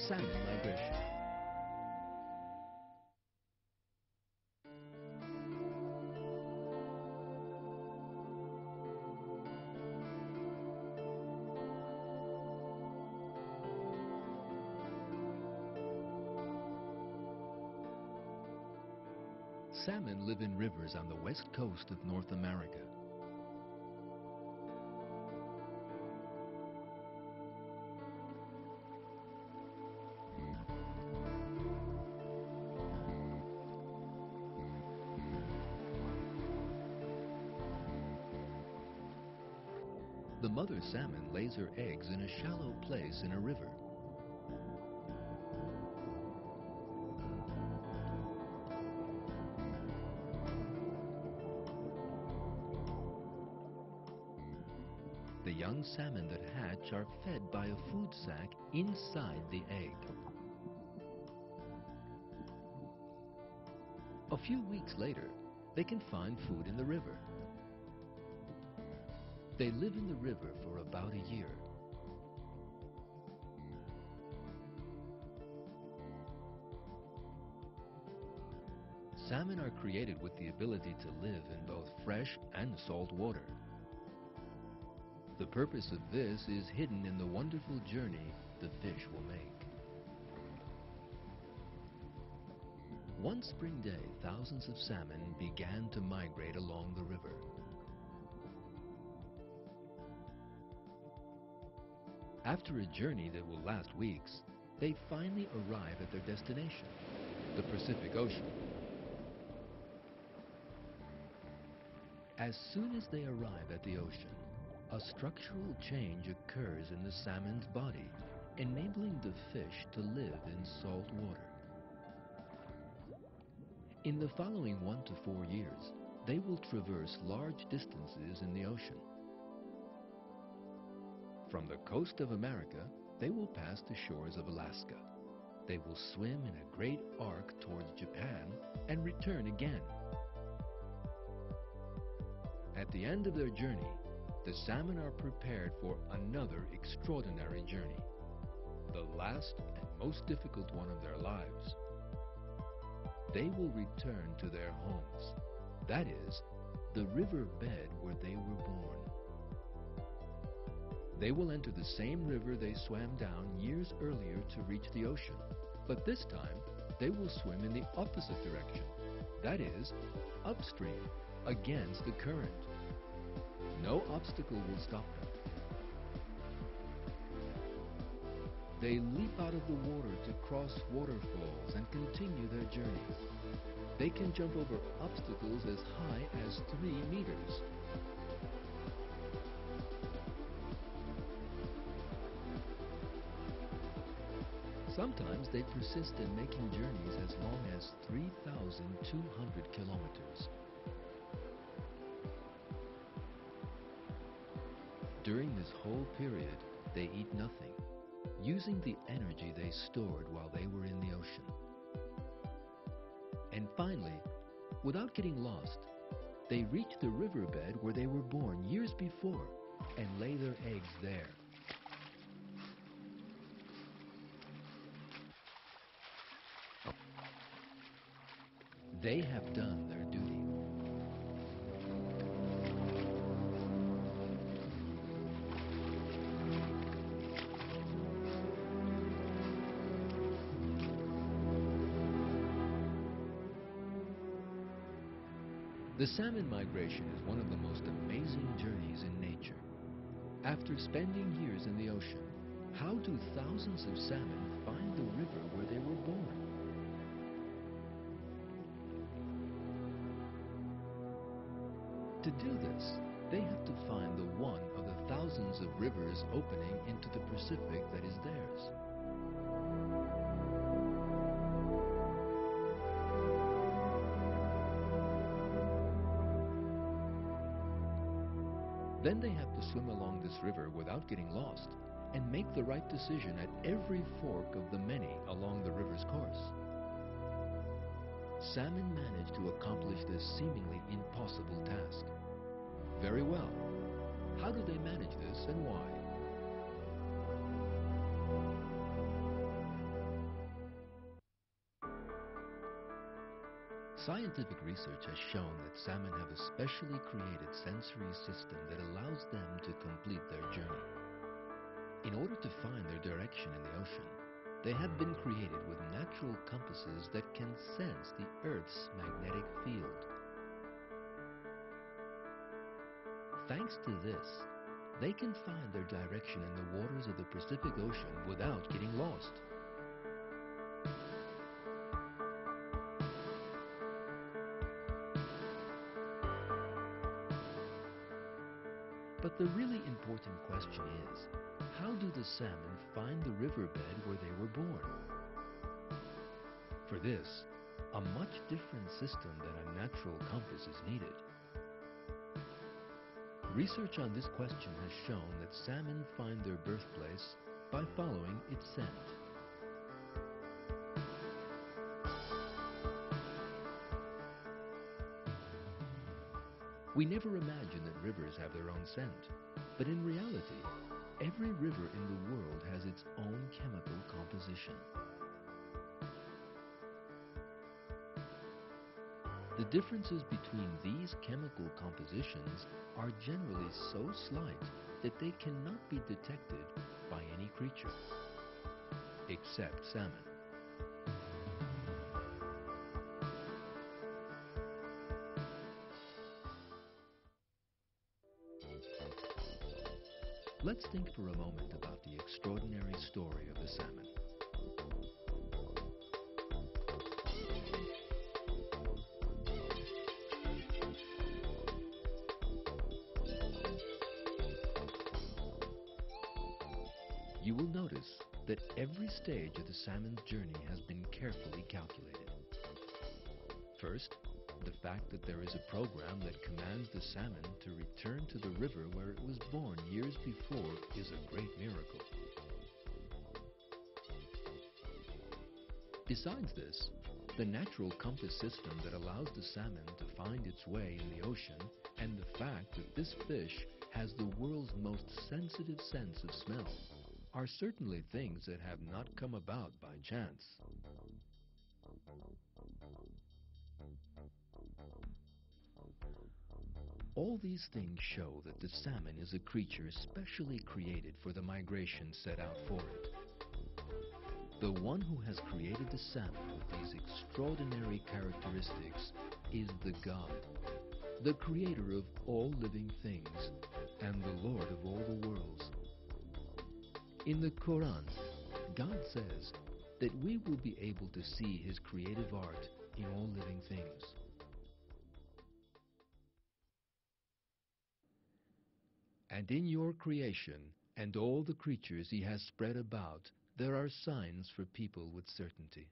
salmon migration. Salmon live in rivers on the west coast of North America. The mother salmon lays her eggs in a shallow place in a river. The young salmon that hatch are fed by a food sac inside the egg. A few weeks later, they can find food in the river. They live in the river for about a year. Salmon are created with the ability to live in both fresh and salt water. The purpose of this is hidden in the wonderful journey the fish will make. One spring day, thousands of salmon began to migrate along the river. After a journey that will last weeks, they finally arrive at their destination, the Pacific Ocean. As soon as they arrive at the ocean, a structural change occurs in the salmon's body, enabling the fish to live in salt water. In the following 1 to 4 years, they will traverse large distances in the ocean. From the coast of America, they will pass the shores of Alaska. They will swim in a great arc towards Japan and return again. At the end of their journey, the salmon are prepared for another extraordinary journey, the last and most difficult one of their lives. They will return to their homes, that is, the river bed where they were born. They will enter the same river they swam down years earlier to reach the ocean, but this time they will swim in the opposite direction, that is, upstream, against the current. No obstacle will stop them. They leap out of the water to cross waterfalls and continue their journey. They can jump over obstacles as high as 3 meters. Sometimes they persist in making journeys as long as 3,200 kilometers. During this whole period, they eat nothing, using the energy they stored while they were in the ocean. And finally, without getting lost, they reach the riverbed where they were born years before and lay their eggs there. They have done their duty. The salmon migration is one of the most amazing journeys in nature. After spending years in the ocean, how do thousands of salmon find the river where they were born? To do this, they have to find the one of the thousands of rivers opening into the Pacific that is theirs. Then they have to swim along this river without getting lost and make the right decision at every fork of the many along the river's course. Salmon manage to accomplish this seemingly impossible task. Very well. How do they manage this and why? Scientific research has shown that salmon have a specially created sensory system that allows them to complete their journey. In order to find their direction in the ocean, they have been created with natural compasses that can sense the Earth's magnetic field. Thanks to this, they can find their direction in the waters of the Pacific Ocean without getting lost. But the really important question is, how do the salmon find the riverbed where they were born? For this, a much different system than a natural compass is needed. Research on this question has shown that salmon find their birthplace by following its scent. We never imagine that rivers have their own scent, but in reality, every river in the world has its own chemical composition. The differences between these chemical compositions are generally so slight that they cannot be detected by any creature, except salmon. Let's think for a moment about the extraordinary story of the salmon. You will notice that every stage of the salmon's journey has been carefully calculated. First, the fact that there is a program that commands the salmon to return to the river where it was born years before is a great miracle. Besides this, the natural compass system that allows the salmon to find its way in the ocean and the fact that this fish has the world's most sensitive sense of smell are certainly things that have not come about by chance. All these things show that the salmon is a creature specially created for the migration set out for it. The one who has created the salmon with these extraordinary characteristics is the God, the creator of all living things and the Lord of all the worlds. In the Qur'an, God says that we will be able to see His creative art in all living things. And in your creation and all the creatures He has spread about, there are signs for people with certainty.